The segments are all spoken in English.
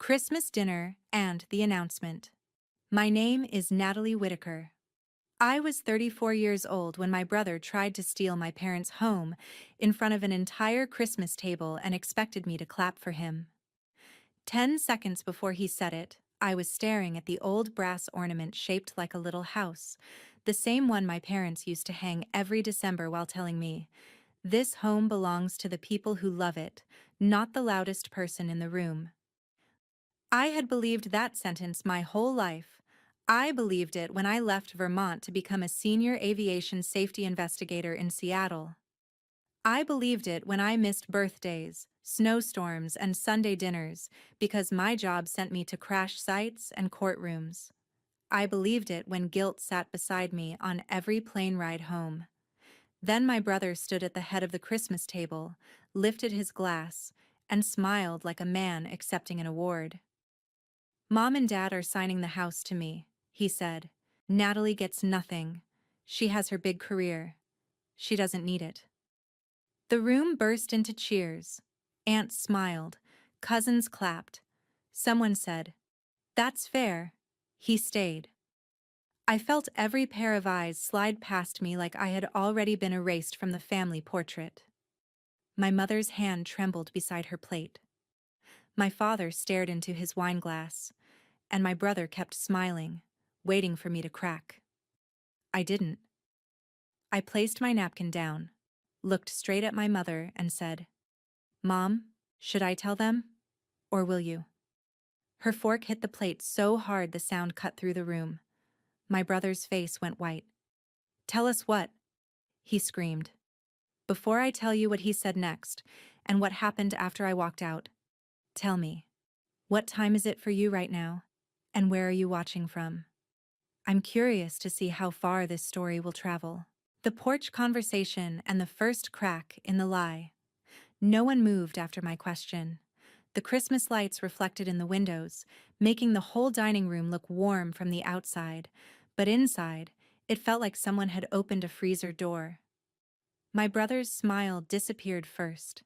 Christmas dinner and the announcement. My name is Natalie Whitaker. I was 34 years old when my brother tried to steal my parents' home in front of an entire Christmas table and expected me to clap for him. 10 seconds before he said it, I was staring at the old brass ornament shaped like a little house, the same one my parents used to hang every December while telling me, "This home belongs to the people who love it, not the loudest person in the room." I had believed that sentence my whole life. I believed it when I left Vermont to become a senior aviation safety investigator in Seattle. I believed it when I missed birthdays, snowstorms, and Sunday dinners because my job sent me to crash sites and courtrooms. I believed it when guilt sat beside me on every plane ride home. Then my brother stood at the head of the Christmas table, lifted his glass, and smiled like a man accepting an award. "Mom and Dad are signing the house to me," he said. "Natalie gets nothing. She has her big career. She doesn't need it." The room burst into cheers. Aunts smiled. Cousins clapped. Someone said, "That's fair." He stayed. I felt every pair of eyes slide past me like I had already been erased from the family portrait. My mother's hand trembled beside her plate. My father stared into his wineglass, and my brother kept smiling, waiting for me to crack. I didn't. I placed my napkin down, looked straight at my mother, and said, "Mom, should I tell them? Or will you?" Her fork hit the plate so hard the sound cut through the room. My brother's face went white. "Tell us what?" he screamed. "Before I tell you what he said next, and what happened after I walked out, tell me, what time is it for you right now, and where are you watching from? I'm curious to see how far this story will travel." The porch conversation and the first crack in the lie. No one moved after my question. The Christmas lights reflected in the windows, making the whole dining room look warm from the outside, but inside, it felt like someone had opened a freezer door. My brother's smile disappeared first.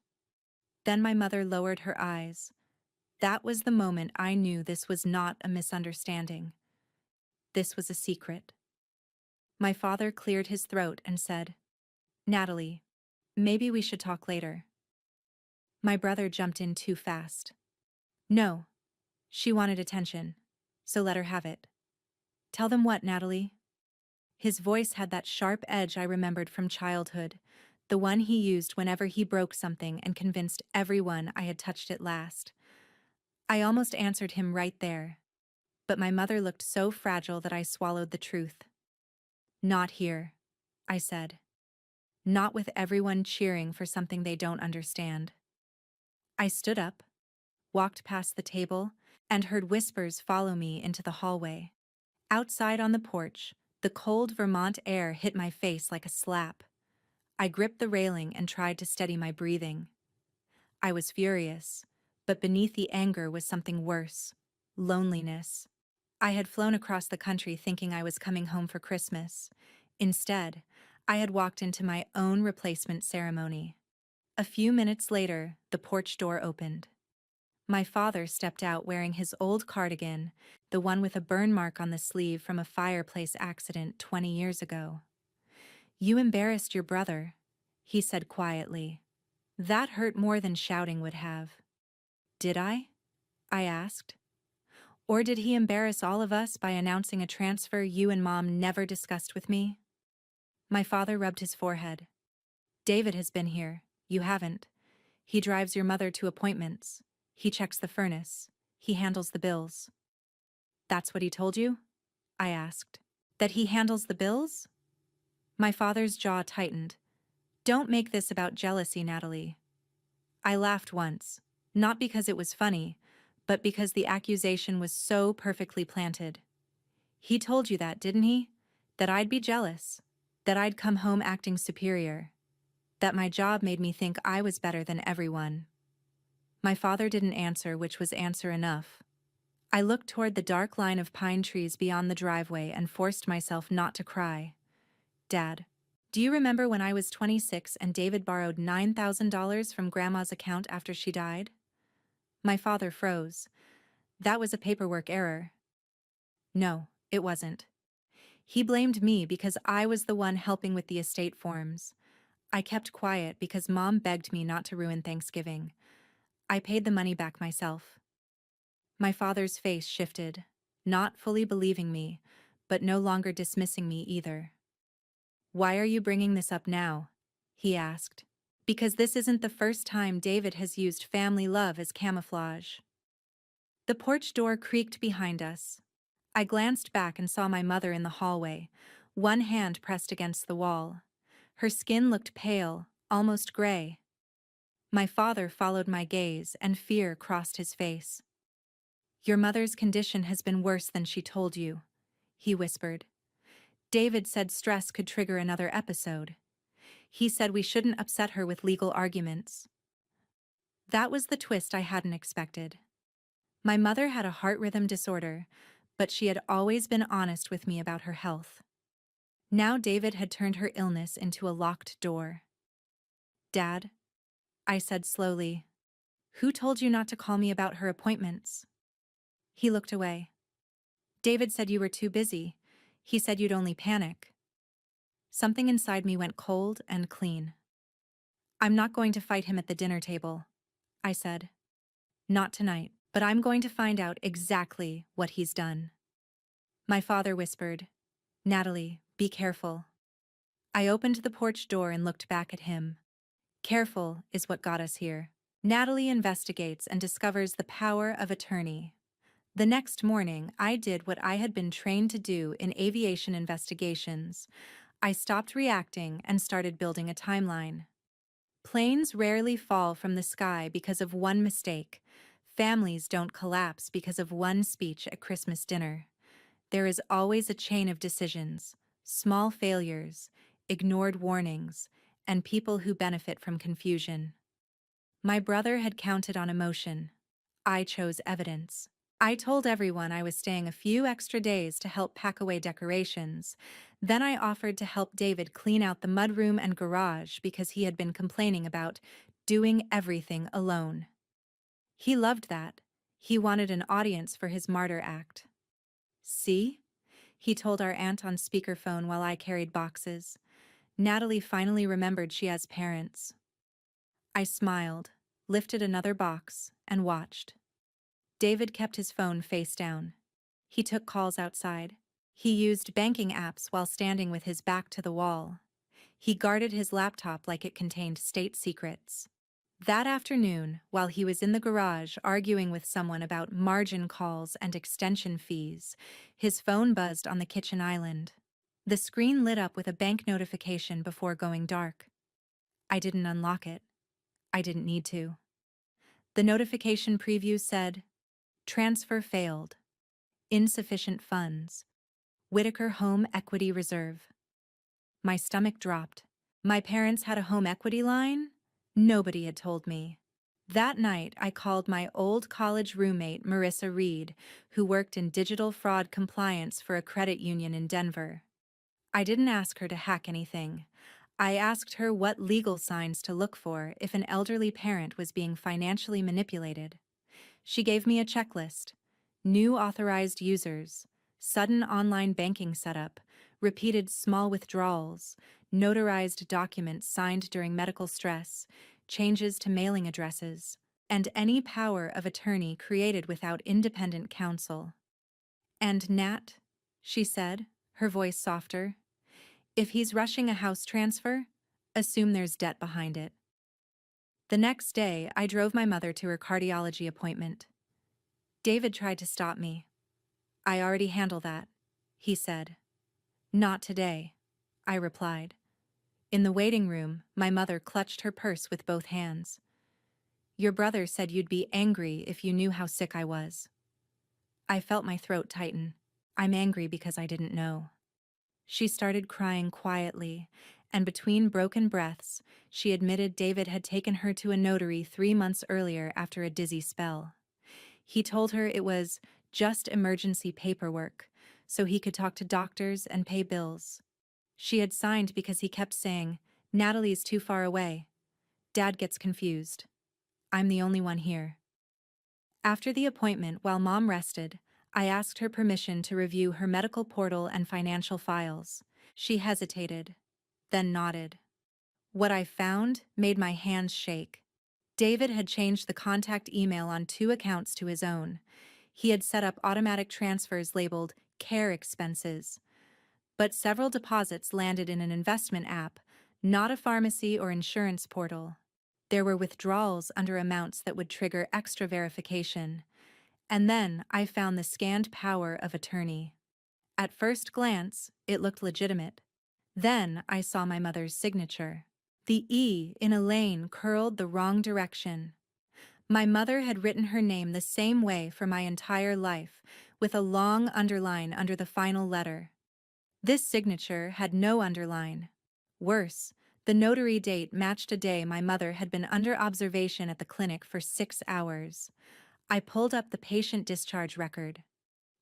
Then my mother lowered her eyes. That was the moment I knew this was not a misunderstanding. This was a secret. My father cleared his throat and said, "Natalie, maybe we should talk later." My brother jumped in too fast. "No, she wanted attention, so let her have it." "Tell them what, Natalie?" His voice had that sharp edge I remembered from childhood, the one he used whenever he broke something and convinced everyone I had touched it last. I almost answered him right there, but my mother looked so fragile that I swallowed the truth. "Not here," I said. "Not with everyone cheering for something they don't understand." I stood up, walked past the table, and heard whispers follow me into the hallway. Outside on the porch, the cold Vermont air hit my face like a slap. I gripped the railing and tried to steady my breathing. I was furious, but beneath the anger was something worse: loneliness. I had flown across the country thinking I was coming home for Christmas. Instead, I had walked into my own replacement ceremony. A few minutes later, the porch door opened. My father stepped out wearing his old cardigan, the one with a burn mark on the sleeve from a fireplace accident 20 years ago. "You embarrassed your brother," he said quietly. That hurt more than shouting would have. "Did I?" I asked. "Or did he embarrass all of us by announcing a transfer you and Mom never discussed with me?" My father rubbed his forehead. "David has been here. You haven't. He drives your mother to appointments. He checks the furnace. He handles the bills." "That's what he told you?" I asked. "That he handles the bills?" My father's jaw tightened. "Don't make this about jealousy, Natalie." I laughed once, not because it was funny, but because the accusation was so perfectly planted. "He told you that, didn't he? That I'd be jealous. That I'd come home acting superior. That my job made me think I was better than everyone." My father didn't answer, which was answer enough. I looked toward the dark line of pine trees beyond the driveway and forced myself not to cry. "Dad, do you remember when I was 26 and David borrowed $9,000 from Grandma's account after she died?" My father froze. That was a paperwork error. No, it wasn't. He blamed me because I was the one helping with the estate forms. I kept quiet because Mom begged me not to ruin Thanksgiving. I paid the money back myself. My father's face shifted, not fully believing me, but no longer dismissing me either. "Why are you bringing this up now?" he asked. "Because this isn't the first time David has used family love as camouflage." The porch door creaked behind us. I glanced back and saw my mother in the hallway, one hand pressed against the wall. Her skin looked pale, almost gray. My father followed my gaze, and fear crossed his face. "Your mother's condition has been worse than she told you," he whispered. "David said stress could trigger another episode. He said we shouldn't upset her with legal arguments." That was the twist I hadn't expected. My mother had a heart rhythm disorder, but she had always been honest with me about her health. Now David had turned her illness into a locked door. "Dad," I said slowly, "who told you not to call me about her appointments?" He looked away. "David said you were too busy. He said you'd only panic." Something inside me went cold and clean. "I'm not going to fight him at the dinner table," I said. "Not tonight, but I'm going to find out exactly what he's done." My father whispered, "Natalie, be careful." I opened the porch door and looked back at him. Careful is what got us here. Natalie investigates and discovers the power of attorney. The next morning, I did what I had been trained to do in aviation investigations. I stopped reacting and started building a timeline. Planes rarely fall from the sky because of one mistake. Families don't collapse because of one speech at Christmas dinner. There is always a chain of decisions, small failures, ignored warnings, and people who benefit from confusion. My brother had counted on emotion. I chose evidence. I told everyone I was staying a few extra days to help pack away decorations. Then I offered to help David clean out the mudroom and garage because he had been complaining about doing everything alone. He loved that. He wanted an audience for his martyr act. "See?" he told our aunt on speakerphone while I carried boxes. "Natalie finally remembered she has parents." I smiled, lifted another box, and watched. David kept his phone face down. He took calls outside. He used banking apps while standing with his back to the wall. He guarded his laptop like it contained state secrets. That afternoon, while he was in the garage arguing with someone about margin calls and extension fees, his phone buzzed on the kitchen island. The screen lit up with a bank notification before going dark. I didn't unlock it. I didn't need to. The notification preview said, "Transfer failed. Insufficient funds. Whitaker Home Equity Reserve." My stomach dropped. My parents had a home equity line? Nobody had told me. That night, I called my old college roommate, Marissa Reed, who worked in digital fraud compliance for a credit union in Denver. I didn't ask her to hack anything. I asked her what legal signs to look for if an elderly parent was being financially manipulated. She gave me a checklist: new authorized users, sudden online banking setup, repeated small withdrawals, notarized documents signed during medical stress, changes to mailing addresses, and any power of attorney created without independent counsel. "And Nat," she said, her voice softer, "if he's rushing a house transfer, assume there's debt behind it." The next day, I drove my mother to her cardiology appointment. David tried to stop me. "I already handle that," he said. "Not today," I replied. In the waiting room, my mother clutched her purse with both hands. "Your brother said you'd be angry if you knew how sick I was." I felt my throat tighten. "I'm angry because I didn't know." She started crying quietly, and between broken breaths, she admitted David had taken her to a notary 3 months earlier after a dizzy spell. He told her it was just emergency paperwork, so he could talk to doctors and pay bills. She had signed because he kept saying, "Natalie's too far away. Dad gets confused. I'm the only one here." After the appointment, while Mom rested, I asked her permission to review her medical portal and financial files. She hesitated, then nodded. What I found made my hands shake. David had changed the contact email on 2 accounts to his own. He had set up automatic transfers labeled care expenses. But several deposits landed in an investment app, not a pharmacy or insurance portal. There were withdrawals under amounts that would trigger extra verification. And then I found the scanned power of attorney. At first glance, it looked legitimate. Then I saw my mother's signature. The E in Elaine curled the wrong direction. My mother had written her name the same way for my entire life, with a long underline under the final letter. This signature had no underline. Worse, the notary date matched a day my mother had been under observation at the clinic for 6 hours. I pulled up the patient discharge record.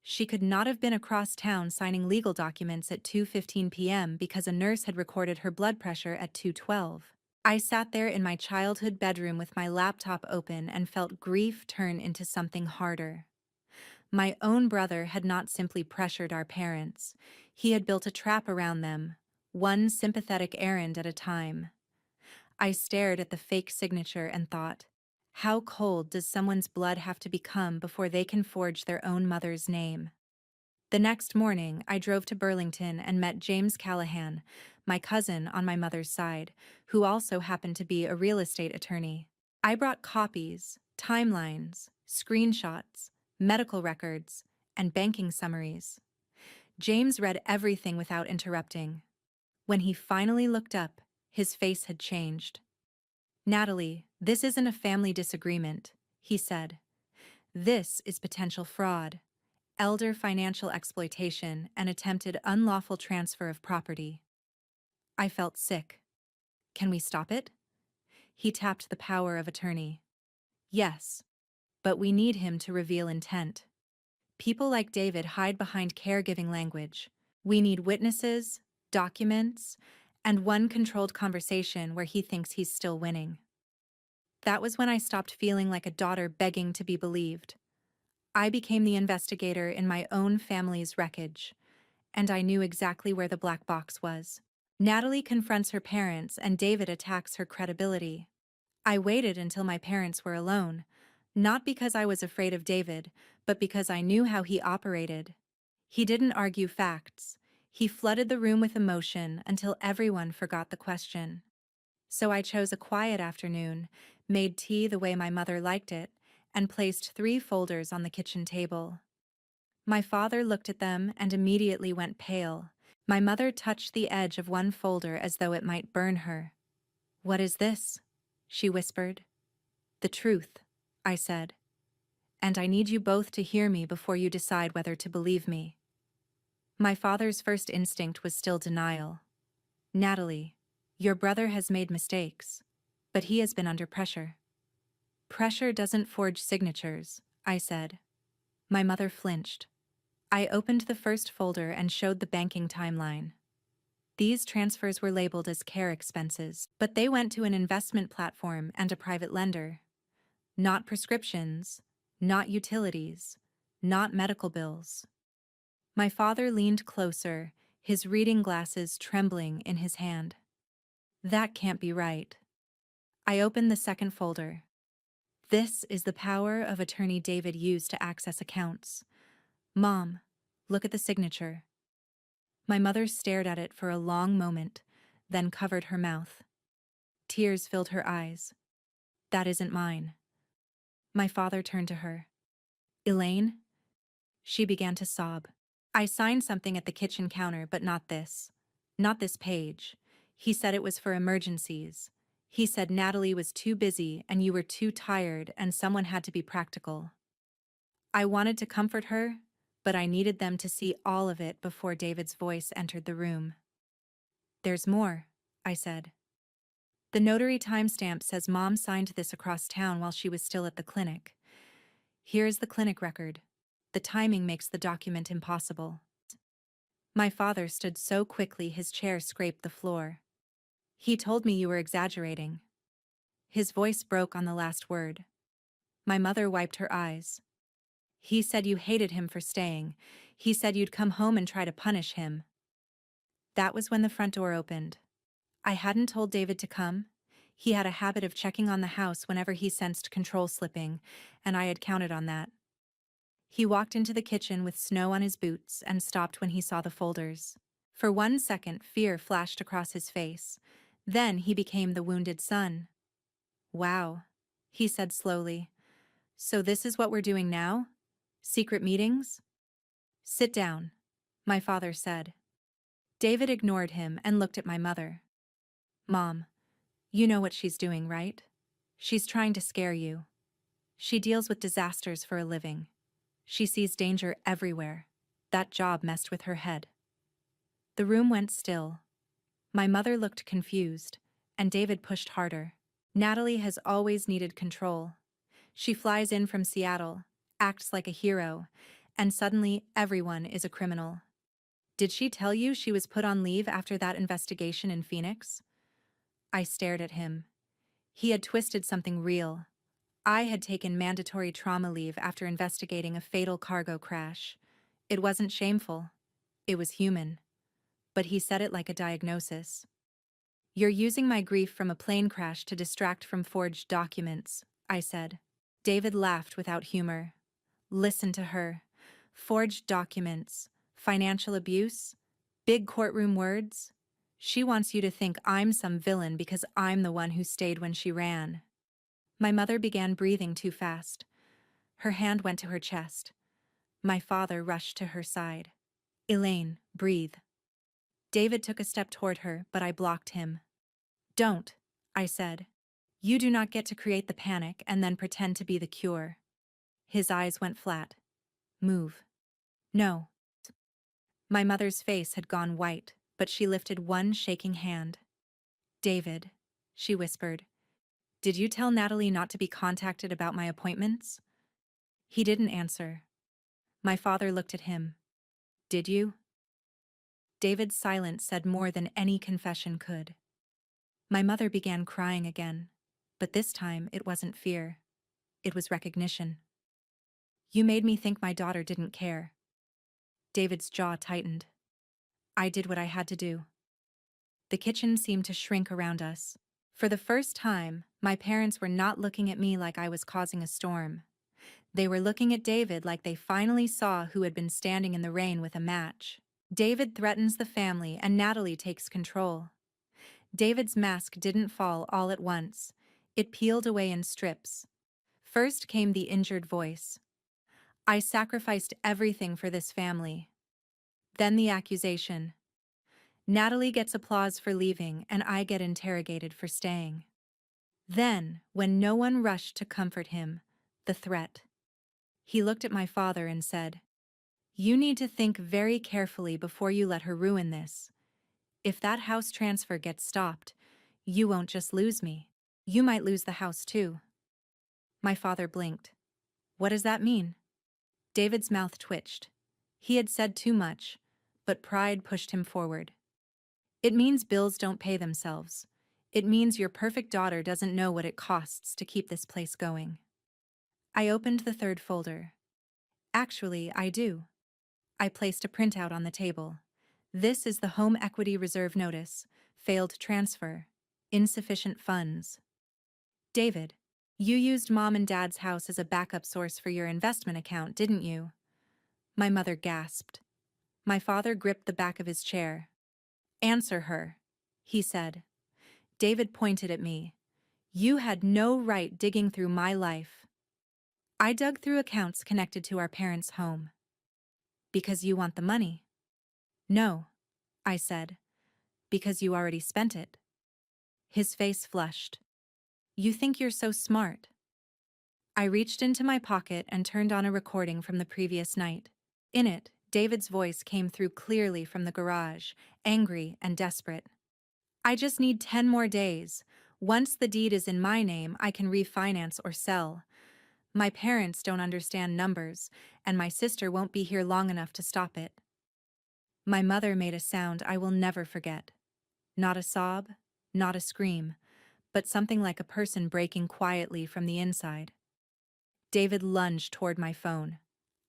She could not have been across town signing legal documents at 2:15 p.m. because a nurse had recorded her blood pressure at 2:12. I sat there in my childhood bedroom with my laptop open and felt grief turn into something harder. My own brother had not simply pressured our parents. He had built a trap around them, one sympathetic errand at a time. I stared at the fake signature and thought, how cold does someone's blood have to become before they can forge their own mother's name? The next morning, I drove to Burlington and met James Callahan, my cousin on my mother's side, who also happened to be a real estate attorney. I brought copies, timelines, screenshots, medical records, and banking summaries. James read everything without interrupting. When he finally looked up, his face had changed. "Natalie, this isn't a family disagreement," he said. "This is potential fraud, elder financial exploitation, and attempted unlawful transfer of property." I felt sick. "Can we stop it?" He tapped the power of attorney. "Yes, but we need him to reveal intent. People like David hide behind caregiving language. We need witnesses, documents, and one controlled conversation where he thinks he's still winning." That was when I stopped feeling like a daughter begging to be believed. I became the investigator in my own family's wreckage, and I knew exactly where the black box was. Natalie confronts her parents, and David attacks her credibility. I waited until my parents were alone, not because I was afraid of David, but because I knew how he operated. He didn't argue facts. He flooded the room with emotion until everyone forgot the question. So I chose a quiet afternoon, made tea the way my mother liked it, and placed 3 folders on the kitchen table. My father looked at them and immediately went pale. My mother touched the edge of one folder as though it might burn her. "What is this?" she whispered. "The truth," I said. "And I need you both to hear me before you decide whether to believe me." My father's first instinct was still denial. "Natalie, your brother has made mistakes, but he has been under pressure." "Pressure doesn't forge signatures," I said. My mother flinched. I opened the first folder and showed the banking timeline. These transfers were labeled as care expenses, but they went to an investment platform and a private lender. Not prescriptions, not utilities, not medical bills. My father leaned closer, his reading glasses trembling in his hand. "That can't be right." I opened the second folder. "This is the power of attorney David used to access accounts. Mom, look at the signature." My mother stared at it for a long moment, then covered her mouth. Tears filled her eyes. "That isn't mine." My father turned to her. "Elaine?" She began to sob. "I signed something at the kitchen counter, but not this. Not this page. He said it was for emergencies. He said Natalie was too busy and you were too tired and someone had to be practical." I wanted to comfort her, but I needed them to see all of it before David's voice entered the room. "There's more," I said. "The notary timestamp says Mom signed this across town while she was still at the clinic. Here's the clinic record. The timing makes the document impossible." My father stood so quickly his chair scraped the floor. "He told me you were exaggerating." His voice broke on the last word. My mother wiped her eyes. He said you hated him for staying. He said you'd come home and try to punish him. That was when the front door opened. I hadn't told David to come. He had a habit of checking on the house whenever he sensed control slipping, and I had counted on that. He walked into the kitchen with snow on his boots and stopped when he saw the folders. For 1 second, fear flashed across his face. Then he became the wounded son. Wow, he said slowly. So this is what we're doing now? Secret meetings? Sit down, my father said. David ignored him and looked at my mother. Mom, you know what she's doing, right? She's trying to scare you. She deals with disasters for a living. She sees danger everywhere. That job messed with her head. The room went still. My mother looked confused, and David pushed harder. Natalie has always needed control. She flies in from Seattle, acts like a hero, and suddenly everyone is a criminal. Did she tell you she was put on leave after that investigation in Phoenix? I stared at him. He had twisted something real. I had taken mandatory trauma leave after investigating a fatal cargo crash. It wasn't shameful. It was human. But he said it like a diagnosis. You're using my grief from a plane crash to distract from forged documents, I said. David laughed without humor. Listen to her. Forged documents, financial abuse, big courtroom words. She wants you to think I'm some villain because I'm the one who stayed when she ran. My mother began breathing too fast. Her hand went to her chest. My father rushed to her side. Elaine, breathe. David took a step toward her, but I blocked him. Don't, I said. You do not get to create the panic and then pretend to be the cure. His eyes went flat. Move. No. My mother's face had gone white, but she lifted one shaking hand. David, she whispered, did you tell Natalie not to be contacted about my appointments? He didn't answer. My father looked at him. Did you? David's silence said more than any confession could. My mother began crying again, but this time it wasn't fear. It was recognition. You made me think my daughter didn't care. David's jaw tightened. I did what I had to do. The kitchen seemed to shrink around us. For the first time, my parents were not looking at me like I was causing a storm. They were looking at David like they finally saw who had been standing in the rain with a match. David threatens the family and Natalie takes control. David's mask didn't fall all at once. It peeled away in strips. First came the injured voice. I sacrificed everything for this family. Then the accusation. Natalie gets applause for leaving and I get interrogated for staying. Then, when no one rushed to comfort him, the threat. He looked at my father and said, you need to think very carefully before you let her ruin this. If that house transfer gets stopped, you won't just lose me. You might lose the house too. My father blinked. What does that mean? David's mouth twitched. He had said too much, but pride pushed him forward. It means bills don't pay themselves. It means your perfect daughter doesn't know what it costs to keep this place going. I opened the third folder. Actually, I do. I placed a printout on the table. This is the home equity reserve notice. Failed transfer. Insufficient funds. David, you used Mom and Dad's house as a backup source for your investment account, didn't you? My mother gasped. My father gripped the back of his chair. Answer her, he said. David pointed at me. You had no right digging through my life. I dug through accounts connected to our parents' home. Because you want the money? No, I said. Because you already spent it. His face flushed. You think you're so smart. I reached into my pocket and turned on a recording from the previous night. In it, David's voice came through clearly from the garage, angry and desperate. I just need 10 more days. Once the deed is in my name, I can refinance or sell. My parents don't understand numbers, and my sister won't be here long enough to stop it. My mother made a sound I will never forget. Not a sob, not a scream, but something like a person breaking quietly from the inside. David lunged toward my phone.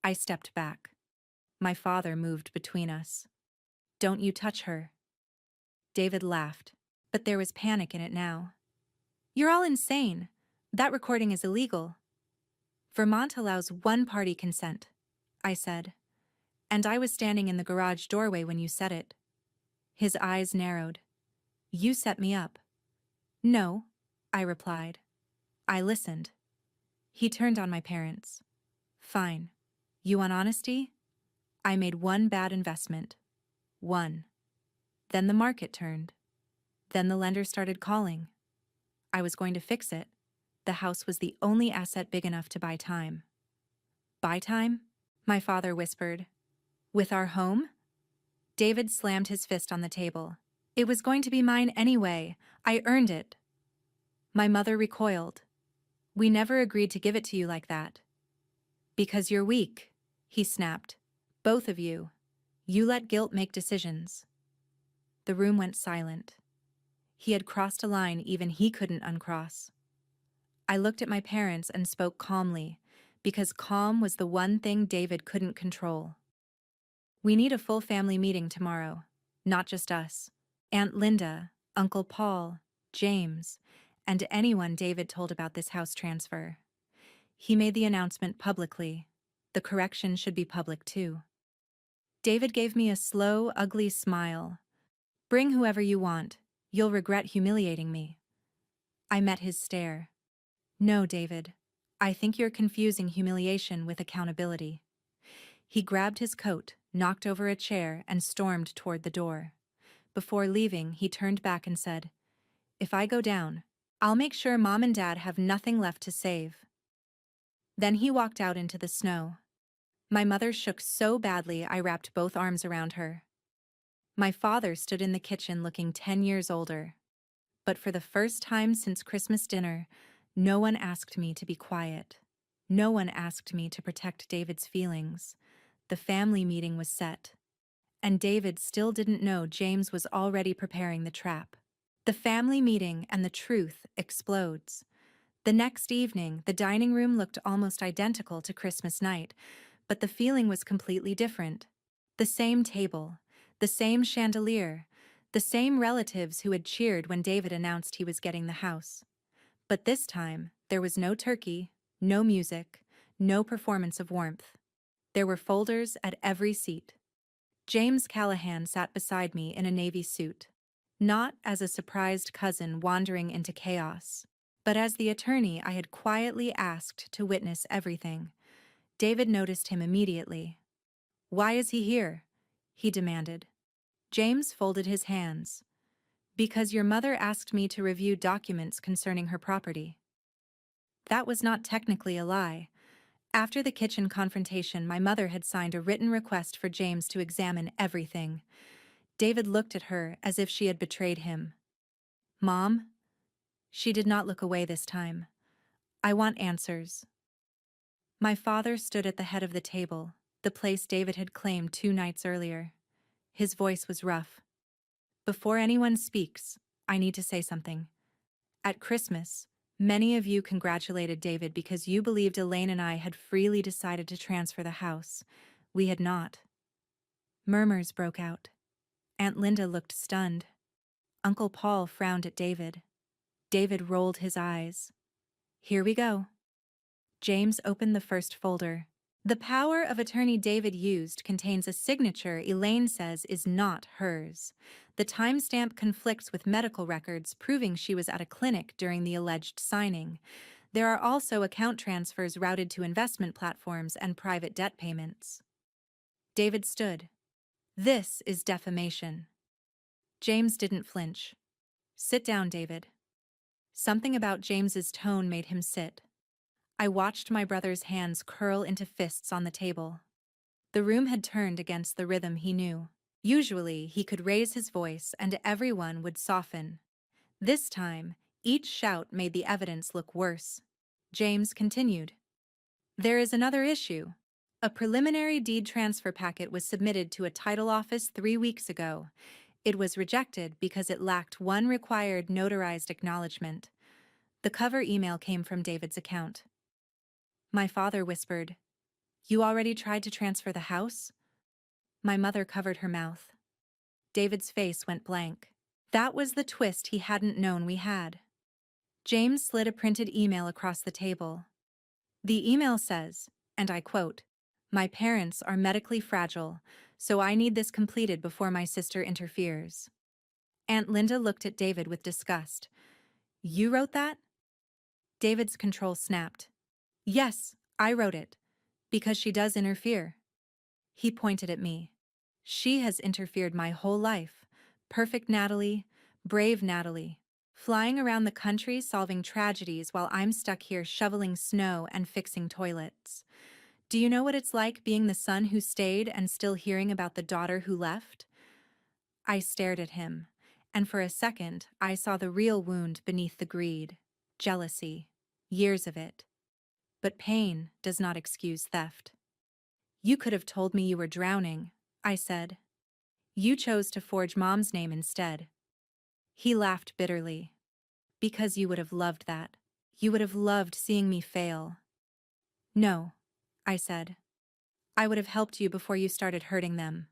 I stepped back. My father moved between us. "Don't you touch her." David laughed, but there was panic in it now. "You're all insane. That recording is illegal." "Vermont allows one-party consent," I said. "And I was standing in the garage doorway when you said it." His eyes narrowed. "You set me up." "No," I replied. "I listened." He turned on my parents. "Fine. You want honesty? I made one bad investment. One. Then the market turned. Then the lender started calling. I was going to fix it. The house was the only asset big enough to buy time." "Buy time?" my father whispered. "With our home?" David slammed his fist on the table. "It was going to be mine anyway. I earned it." My mother recoiled. "We never agreed to give it to you like that." "Because you're weak," he snapped. "Both of you. You let guilt make decisions." The room went silent. He had crossed a line even he couldn't uncross. I looked at my parents and spoke calmly, because calm was the one thing David couldn't control. "We need a full family meeting tomorrow, not just us. Aunt Linda, Uncle Paul, James, and anyone David told about this house transfer." He made the announcement publicly. The correction should be public too. David gave me a slow, ugly smile. "Bring whoever you want. You'll regret humiliating me." I met his stare. "No, David. I think you're confusing humiliation with accountability." He grabbed his coat, knocked over a chair, and stormed toward the door. Before leaving, he turned back and said, "If I go down, I'll make sure Mom and Dad have nothing left to save." Then he walked out into the snow. My mother shook so badly I wrapped both arms around her. My father stood in the kitchen looking 10 years older. But for the first time since Christmas dinner, no one asked me to be quiet. No one asked me to protect David's feelings. The family meeting was set. And David still didn't know James was already preparing the trap. The family meeting and the truth explodes. The next evening, the dining room looked almost identical to Christmas night, but the feeling was completely different. The same table, the same chandelier, the same relatives who had cheered when David announced he was getting the house. But this time, there was no turkey, no music, no performance of warmth. There were folders at every seat. James Callahan sat beside me in a navy suit, not as a surprised cousin wandering into chaos, but as the attorney I had quietly asked to witness everything. David noticed him immediately. "Why is he here?" he demanded. James folded his hands. "Because your mother asked me to review documents concerning her property." That was not technically a lie. After the kitchen confrontation, my mother had signed a written request for James to examine everything. David looked at her as if she had betrayed him. "Mom?" She did not look away this time. "I want answers." My father stood at the head of the table, the place David had claimed 2 nights earlier. His voice was rough. "Before anyone speaks, I need to say something. At Christmas, many of you congratulated David because you believed Elaine and I had freely decided to transfer the house. We had not." Murmurs broke out. Aunt Linda looked stunned. Uncle Paul frowned at David. David rolled his eyes. "Here we go." James opened the first folder. The power of attorney David used contains a signature Elaine says is not hers. The timestamp conflicts with medical records proving she was at a clinic during the alleged signing. There are also account transfers routed to investment platforms and private debt payments. David stood. "This is defamation." James didn't flinch. "Sit down, David." Something about James's tone made him sit. I watched my brother's hands curl into fists on the table. The room had turned against the rhythm he knew. Usually, he could raise his voice and everyone would soften. This time, each shout made the evidence look worse. James continued. "There is another issue. A preliminary deed transfer packet was submitted to a title office 3 weeks ago. It was rejected because it lacked one required notarized acknowledgement. The cover email came from David's account." My father whispered, "You already tried to transfer the house?" My mother covered her mouth. David's face went blank. That was the twist he hadn't known we had. James slid a printed email across the table. The email says, and I quote, "My parents are medically fragile, so I need this completed before my sister interferes." Aunt Linda looked at David with disgust. "You wrote that?" David's control snapped. "Yes, I wrote it. Because she does interfere." He pointed at me. "She has interfered my whole life. Perfect Natalie, brave Natalie. Flying around the country solving tragedies while I'm stuck here shoveling snow and fixing toilets. Do you know what it's like being the son who stayed and still hearing about the daughter who left?" I stared at him, and for a second I saw the real wound beneath the greed. Jealousy. Years of it. But pain does not excuse theft. "You could have told me you were drowning," I said. "You chose to forge Mom's name instead." He laughed bitterly. "Because you would have loved that. You would have loved seeing me fail." "No," I said. "I would have helped you before you started hurting them."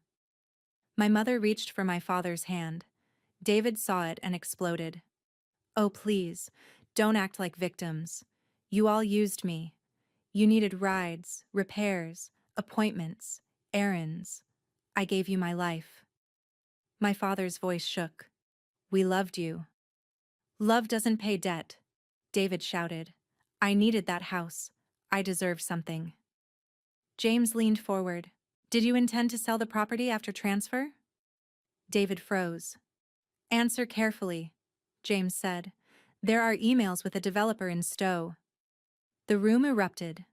My mother reached for my father's hand. David saw it and exploded. "Oh, please, don't act like victims. You all used me. You needed rides, repairs, appointments, errands. I gave you my life." My father's voice shook. "We loved you." "Love doesn't pay debt," David shouted. "I needed that house. I deserve something." James leaned forward. "Did you intend to sell the property after transfer?" David froze. "Answer carefully," James said. "There are emails with a developer in Stowe." The room erupted.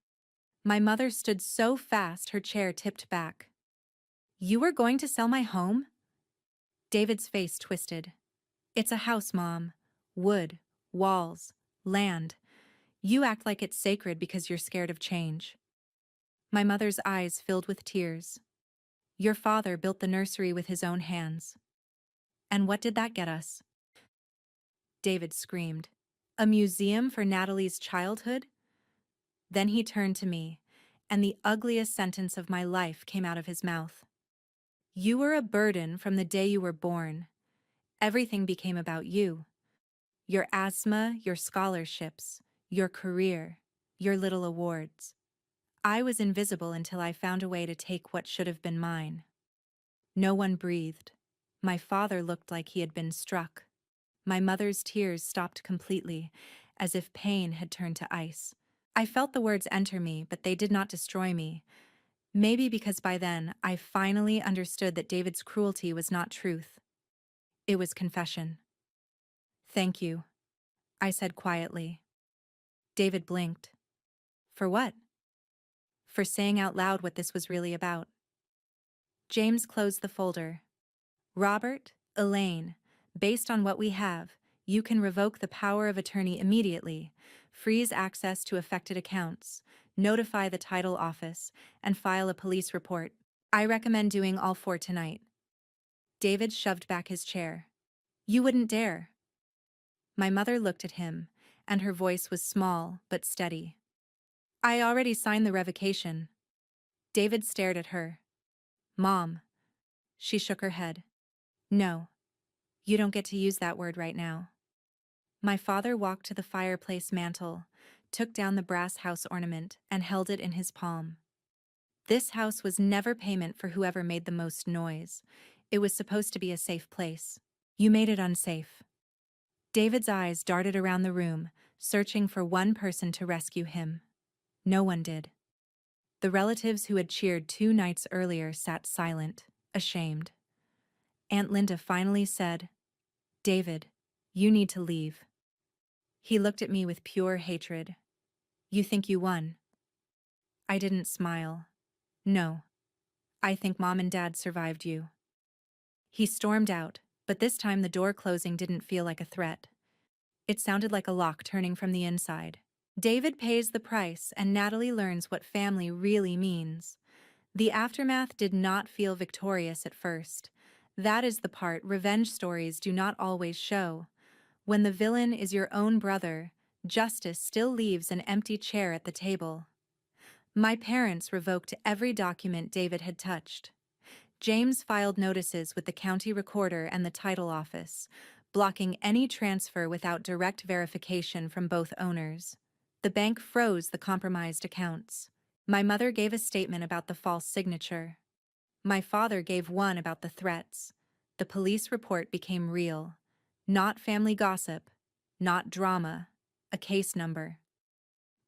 My mother stood so fast her chair tipped back. "You were going to sell my home?" David's face twisted. "It's a house, Mom. Wood, walls, land. You act like it's sacred because you're scared of change." My mother's eyes filled with tears. "Your father built the nursery with his own hands. And what did that get us?" David screamed. "A museum for Natalie's childhood?" Then he turned to me, and the ugliest sentence of my life came out of his mouth. "You were a burden from the day you were born. Everything became about you. Your asthma, your scholarships, your career, your little awards. I was invisible until I found a way to take what should have been mine." No one breathed. My father looked like he had been struck. My mother's tears stopped completely, as if pain had turned to ice. I felt the words enter me, but they did not destroy me. Maybe because by then I finally understood that David's cruelty was not truth. It was confession. "Thank you," I said quietly. David blinked. "For what?" "For saying out loud what this was really about." James closed the folder. "Robert, Elaine, based on what we have, you can revoke the power of attorney immediately, freeze access to affected accounts, notify the title office, and file a police report. I recommend doing all four tonight." David shoved back his chair. "You wouldn't dare." My mother looked at him, and her voice was small but steady. "I already signed the revocation." David stared at her. "Mom." She shook her head. "No, you don't get to use that word right now." My father walked to the fireplace mantel, took down the brass house ornament, and held it in his palm. This house was never payment for whoever made the most noise. It was supposed to be a safe place. You made it unsafe. David's eyes darted around the room, searching for one person to rescue him. No one did. The relatives who had cheered 2 nights earlier sat silent, ashamed. Aunt Linda finally said, "David, you need to leave." He looked at me with pure hatred. "You think you won?" I didn't smile. "No. I think Mom and Dad survived you." He stormed out, but this time the door closing didn't feel like a threat. It sounded like a lock turning from the inside. David pays the price, and Natalie learns what family really means. The aftermath did not feel victorious at first. That is the part revenge stories do not always show. When the villain is your own brother, justice still leaves an empty chair at the table. My parents revoked every document David had touched. James filed notices with the county recorder and the title office, blocking any transfer without direct verification from both owners. The bank froze the compromised accounts. My mother gave a statement about the false signature. My father gave one about the threats. The police report became real. Not family gossip, not drama, a case number.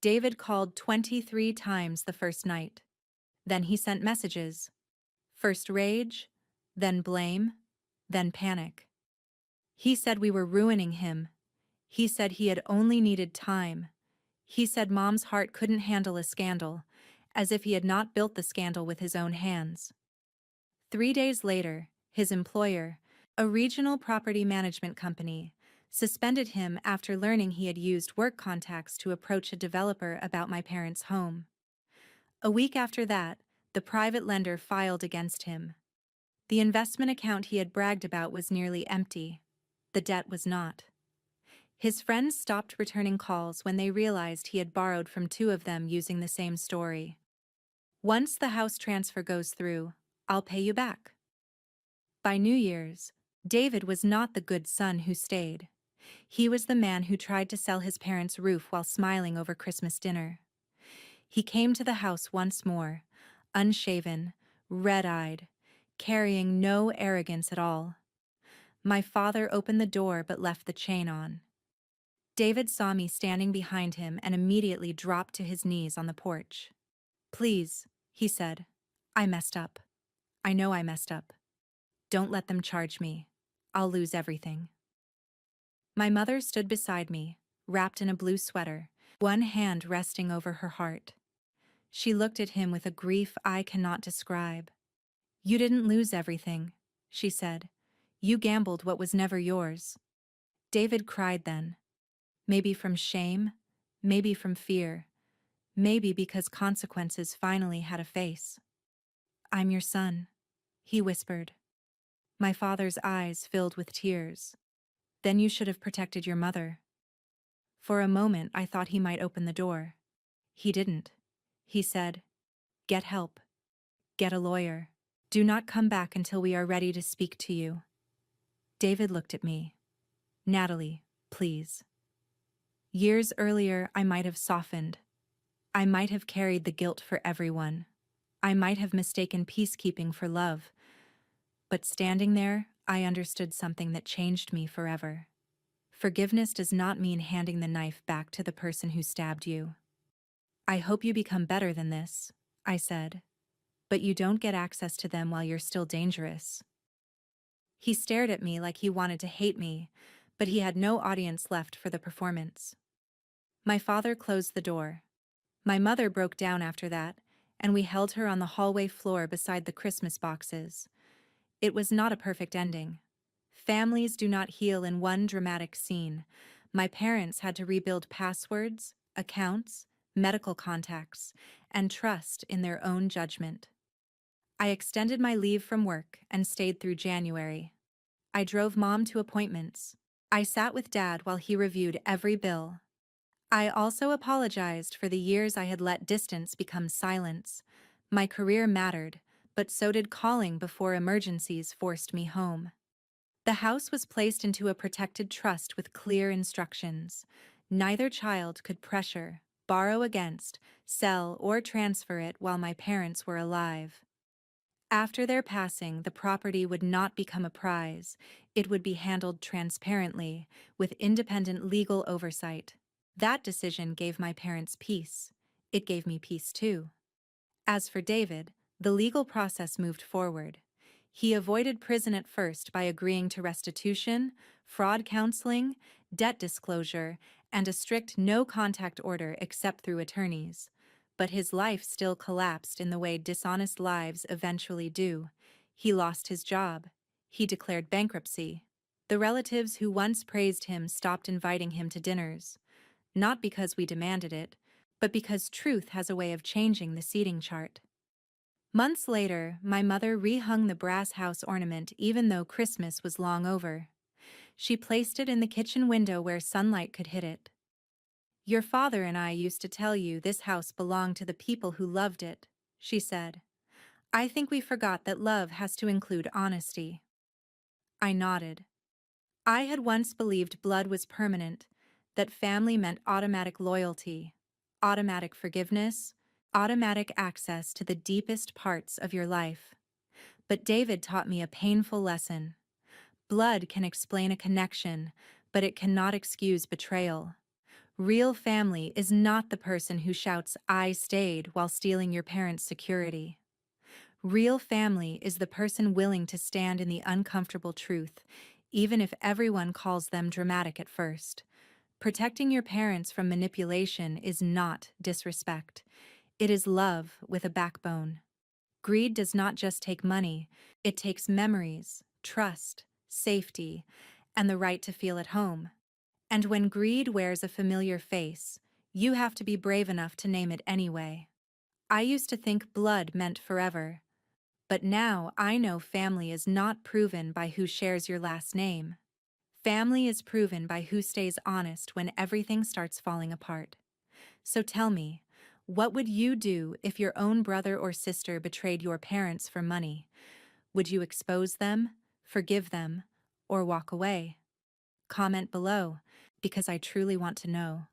David called 23 times the first night. Then he sent messages. First rage, then blame, then panic. He said we were ruining him. He said he had only needed time. He said Mom's heart couldn't handle a scandal, as if he had not built the scandal with his own hands. 3 days later, his employer, a regional property management company, suspended him after learning he had used work contacts to approach a developer about my parents' home. A week after that, the private lender filed against him. The investment account he had bragged about was nearly empty. The debt was not. His friends stopped returning calls when they realized he had borrowed from two of them using the same story. Once the house transfer goes through, I'll pay you back. By New Year's, David was not the good son who stayed. He was the man who tried to sell his parents' roof while smiling over Christmas dinner. He came to the house once more, unshaven, red-eyed, carrying no arrogance at all. My father opened the door but left the chain on. David saw me standing behind him and immediately dropped to his knees on the porch. "Please," he said, "I messed up. I know I messed up. Don't let them charge me. I'll lose everything." My mother stood beside me, wrapped in a blue sweater, one hand resting over her heart. She looked at him with a grief I cannot describe. "You didn't lose everything," she said. "You gambled what was never yours." David cried then. Maybe from shame, maybe from fear, maybe because consequences finally had a face. "I'm your son," he whispered. My father's eyes filled with tears. "Then you should have protected your mother." For a moment I thought he might open the door. He didn't. He said, "Get help. Get a lawyer. Do not come back until we are ready to speak to you." David looked at me. "Natalie, please." Years earlier, I might have softened. I might have carried the guilt for everyone. I might have mistaken peacekeeping for love. But standing there, I understood something that changed me forever. Forgiveness does not mean handing the knife back to the person who stabbed you. "I hope you become better than this," I said. "But you don't get access to them while you're still dangerous." He stared at me like he wanted to hate me, but he had no audience left for the performance. My father closed the door. My mother broke down after that, and we held her on the hallway floor beside the Christmas boxes. It was not a perfect ending. Families do not heal in one dramatic scene. My parents had to rebuild passwords, accounts, medical contacts, and trust in their own judgment. I extended my leave from work and stayed through January. I drove Mom to appointments. I sat with Dad while he reviewed every bill. I also apologized for the years I had let distance become silence. My career mattered, but so did calling before emergencies forced me home. The house was placed into a protected trust with clear instructions. Neither child could pressure, borrow against, sell, or transfer it while my parents were alive. After their passing, the property would not become a prize. It would be handled transparently, with independent legal oversight. That decision gave my parents peace. It gave me peace too. As for David, the legal process moved forward. He avoided prison at first by agreeing to restitution, fraud counseling, debt disclosure, and a strict no-contact order except through attorneys. But his life still collapsed in the way dishonest lives eventually do. He lost his job. He declared bankruptcy. The relatives who once praised him stopped inviting him to dinners. Not because we demanded it, but because truth has a way of changing the seating chart. Months later, my mother rehung the brass house ornament even though Christmas was long over. She placed it in the kitchen window where sunlight could hit it. Your father and I used to tell you this house belonged to the people who loved it, she said. I think we forgot that love has to include honesty. I nodded. I had once believed blood was permanent, that family meant automatic loyalty, automatic forgiveness, automatic access to the deepest parts of your life. But David taught me a painful lesson. Blood can explain a connection, but it cannot excuse betrayal. Real family is not the person who shouts, "I stayed," while stealing your parents' security. Real family is the person willing to stand in the uncomfortable truth, even if everyone calls them dramatic at first. Protecting your parents from manipulation is not disrespect. It is love with a backbone. Greed does not just take money, it takes memories, trust, safety, and the right to feel at home. And when greed wears a familiar face, you have to be brave enough to name it anyway. I used to think blood meant forever, but now I know family is not proven by who shares your last name. Family is proven by who stays honest when everything starts falling apart. So tell me, what would you do if your own brother or sister betrayed your parents for money? Would you expose them, forgive them, or walk away? Comment below, because I truly want to know.